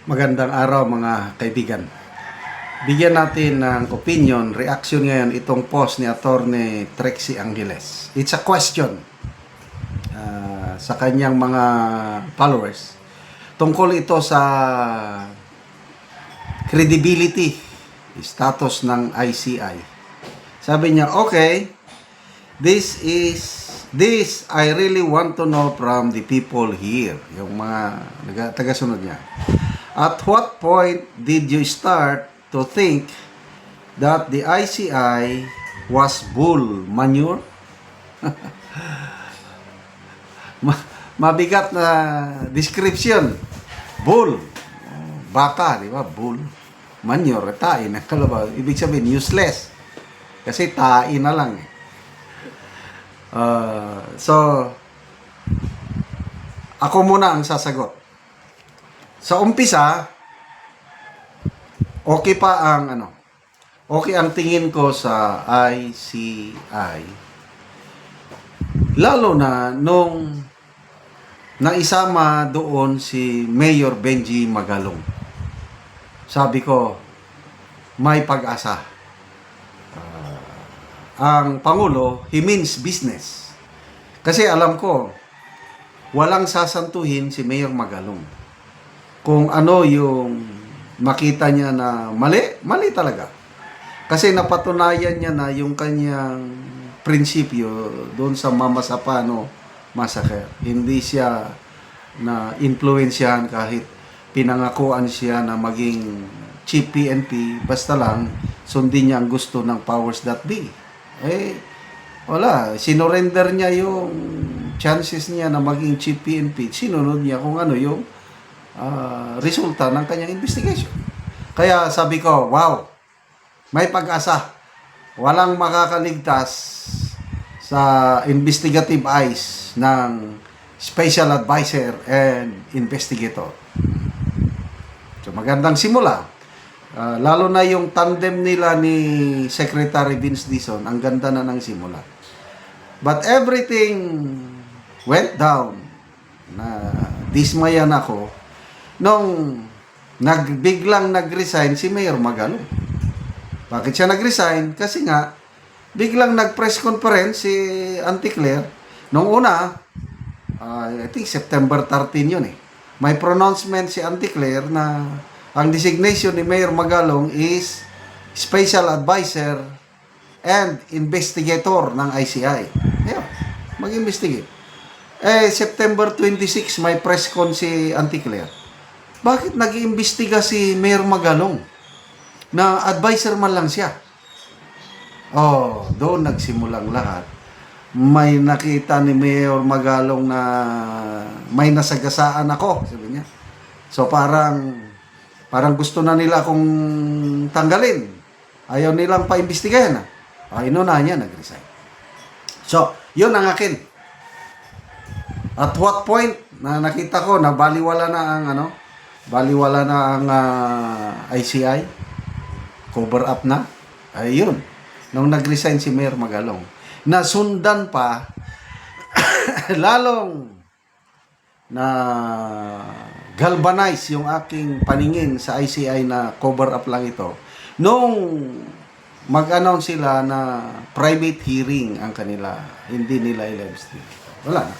Magandang araw mga kaibigan. Bigyan natin ng opinion, reaction ngayon itong post ni Attorney Trixie Angeles. It's a question sa kanyang mga followers. Tungkol ito sa credibility, status ng ICI. Sabi niya, okay, this I really want to know from the people here. Yung mga tagasunod niya. At what point did you start to think that the ICI was bull manure? Mabigat na description. Bull. Baka, di ba? Bull. Manure, tain. Kalabaw. Ibig sabihin, useless. Kasi tain na lang. So, ako muna ang sasagot. Sa umpisa, okay ang tingin ko sa ICI. Lalo na nung naisama doon si Mayor Benji Magalong. Sabi ko, may pag-asa. Ang Pangulo, he means business. Kasi alam ko, walang sasantuhin si Mayor Magalong. Kung ano yung makita niya na mali talaga. Kasi napatunayan niya na yung kanyang prinsipyo doon sa Mama Sapano massacre. Hindi siya na influensyahan kahit pinangakuan siya na maging chief PNP, basta lang sundin niya ang gusto ng powers that be. Wala. Sinurrender niya yung chances niya na maging chief PNP. Sinunod niya kung ano yung resulta ng kanyang investigation. Kaya sabi ko, wow, may pag-asa. Walang makakaligtas sa investigative eyes ng special advisor and investigator. So magandang simula. Lalo na yung tandem nila ni Secretary Vince Dizon, ang ganda na ng simula. But everything went down. Dismayan ako nung biglang nag-resign si Mayor Magalong. Bakit siya nag-resign? Kasi nga, biglang nag-press conference si Auntie Claire. Nung una, I think September 13 yun eh. May pronouncement si Auntie Claire na ang designation ni Mayor Magalong is Special Advisor and Investigator ng ICI. Yeah, mag-investigate. September 26, may press con si Auntie Claire. Bakit nag-iimbestiga si Mayor Magalong? Na advisor man lang siya. Doon nagsimulang lahat. May nakita ni Mayor Magalong na may nasagasaan ako, sabi niya. So parang gusto na nila akong tanggalin. Ayaw nilang pa-imbestigahan. Inunahan niya, nag-resign. So, yun ang akin. At what point na nakita ko na baliwala na ang ICI, cover up na, ayun, nung nag-resign si Mayor Magalong, nasundan pa, lalong na galvanize yung aking paningin sa ICI na cover up lang ito, nung mag-announce sila na private hearing ang kanila, hindi nila i-live stream. Wala na.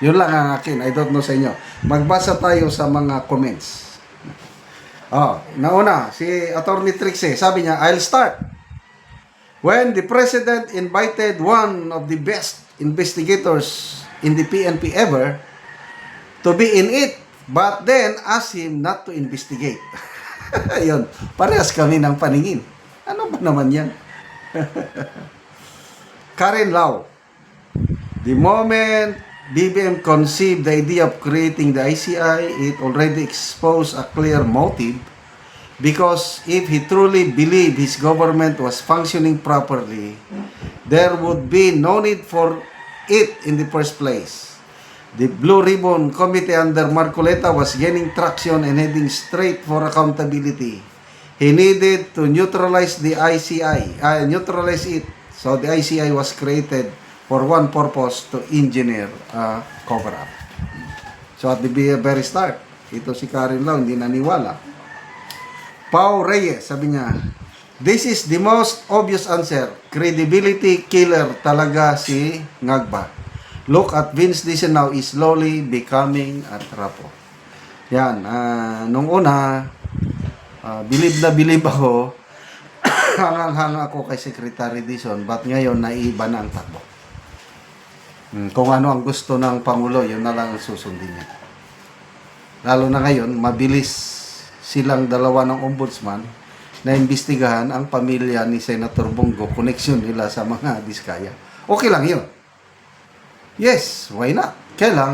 Yun lang ang akin. I don't know sa inyo. Magbasa tayo sa mga comments. Nauna, si Attorney Trixie, sabi niya, I'll start. When the President invited one of the best investigators in the PNP ever to be in it, but then asked him not to investigate. Yun, parehas kami ng paningin. Ano ba naman yan? Karen Lau, the moment BBM conceived the idea of creating the ICI, it already exposed a clear motive, because if he truly believed his government was functioning properly, there would be no need for it in the first place. The Blue Ribbon Committee under Marcoleta was gaining traction and heading straight for accountability. He needed to neutralize the ICI, neutralize it. So the ICI was created for one purpose, to engineer a cover-up. So at the very start, Ito si Karen Lau, hindi naniwala. Pao Reyes, sabi niya, this is the most obvious answer. Credibility killer talaga si Ngagba. Look at Vince Diesel now is slowly becoming a trapo. Yan, nung una, bilib ako, hangang-hanga ako kay Secretary Dizon, but ngayon naiiba na ang takbo. Kung ano ang gusto ng Pangulo, yun na lang ang susundin niya. Lalo na ngayon, mabilis silang dalawa ng ombudsman na imbestigahan ang pamilya ni Senator Bongo, koneksyon nila sa mga Diskaya. Okay lang yun. Yes, why not? Kaya lang,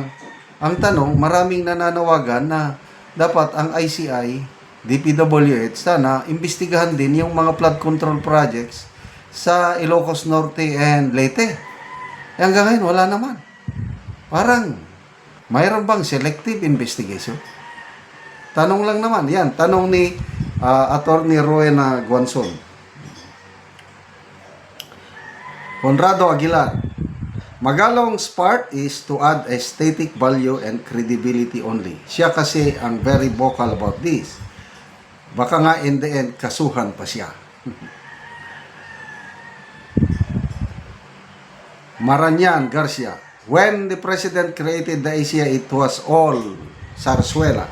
ang tanong, maraming nananawagan na dapat ang ICI, DPWH, sana imbestigahan din yung mga flood control projects sa Ilocos Norte and Leyte. Hanggang ngayon, wala naman. Parang, mayroon bang selective investigation? Tanong lang naman. Yan, tanong ni Attorney Rowena Guanzon. Conrado Aguilar. Magalong's part is to add aesthetic value and credibility only. Siya kasi ang very vocal about this. Baka nga in the end, kasuhan pa siya. Maranyan Garcia. When the president created the ASEA, it was all Sarsuela.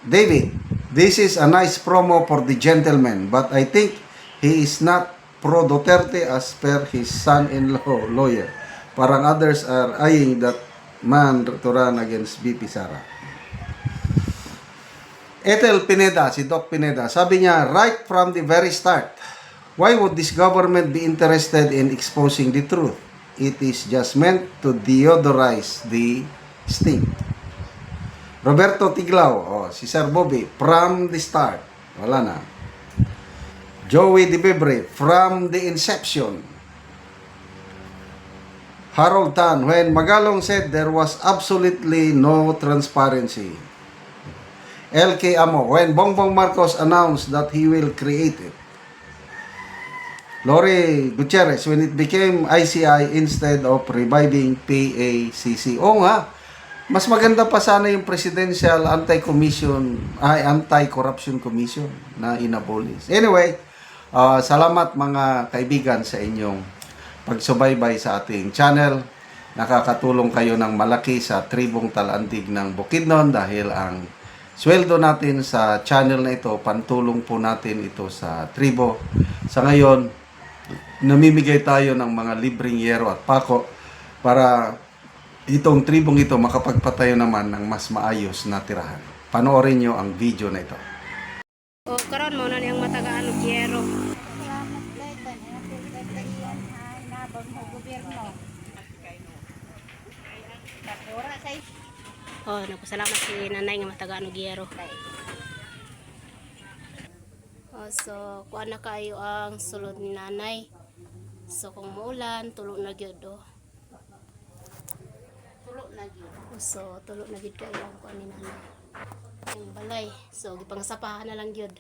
David, this is a nice promo for the gentleman, but I think he is not pro Duterte as per his son-in-law lawyer. Parang others are eyeing that man to run against BP Sara. Ethel Pineda, si Doc Pineda, sabi niya, right from the very start, why would this government be interested in exposing the truth? It is just meant to deodorize the sting. Roberto Tiglao, si Sir Bobby, from the start, wala na. Joey Debebre, from the inception. Harold Tan, when Magalong said there was absolutely no transparency. LK Amo, when Bongbong Marcos announced that he will create it. Lori Gutierrez, when it became ICI instead of reviving PACC. Oo nga, mas maganda pa sana yung Presidential Anti-Corruption Commission na inabolis. Anyway, salamat mga kaibigan sa inyong pagsubaybay sa ating channel. Nakakatulong kayo ng malaki sa tribong Talandig ng Bukidnon dahil ang sweldo natin sa channel na ito, pantulong po natin ito sa tribo. Sa ngayon, namimigay tayo ng mga libreng yero at pako para itong tribong ito makapagpatayo naman ng mas maayos na tirahan. Panoorin nyo ang video na ito. O karon mo na niyang matagaan og yero. Salamat kay tan nabag mo gobyerno. Takura kay Oh, nagpasalamat si nanay nga matagaan og yero. So kuan na kayo ang sulod ni nanay. So kung muulan, tulo na gyud oh. tulo na gyud. So tulo na gyud kayo ang kuan ni nanay. Ang balay. So gipangsapahan na lang gyud.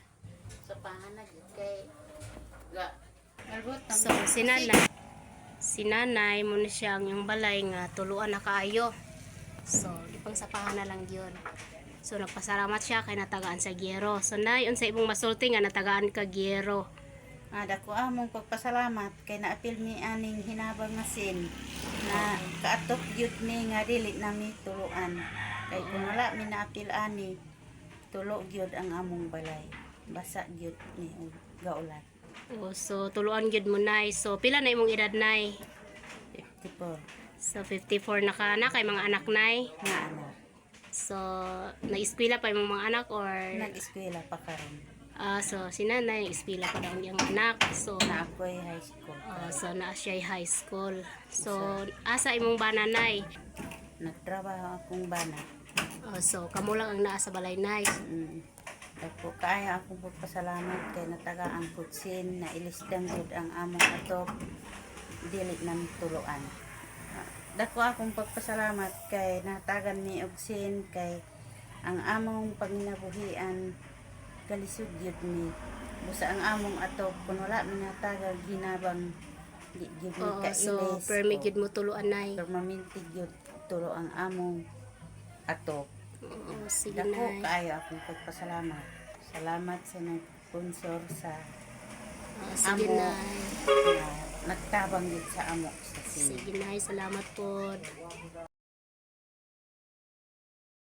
Sapahan na gyud kay ga malbutan. So si nanay mo na siya ang balay nga tuluan na kaayo. So gipangsapahan na lang gyud. So nagpasalamat siya kay natagaan sa gyero. So nay unsa imong masulti nga natagaan ka gyero? Dako among pagpasalamat kay naapil mi aning hinabang nga sin na kaatok gyud mi nga dili nami tuluan. Kay kung wala mi naapil ani tulo gyud ang among balay. Basa gyud ni gaulan. Oh, so tuluan gyud mo nay. So pila na imong edad nay? 54 So 54 na ka na kay mga anak nay. nga ano. So na-eskwela pa imong mga anak or Nag-eskwela pa karon. so si nanay nag-eskwela pa daw ang anak. So Na ako'y high school. so na siya high school. So asa imong bananay? Nagtrabaho akong bana. So kamo lang ang naa sa balay nay. Dako kaya akong pagpasalamat kay natagaan kutsin na ilisdang gud ang among atop dili nang tuluan. Dako akong pagpasalamat kay natagan mi og sin kay ang among panginabuhian kalisod gyud mi. Busa ang among atop kun wala mi natagag ginabang di gyud mi Oo, kailis. so permi gyud mo tuluan nay. permanente gyud tulo ang among ato. Oo, sige Dako nay. kaayo akong pagpasalamat. Salamat sa nag-sponsor sa Sige amo nay. na nagtabang gyud sa amo sa sin. Sige nay, salamat po.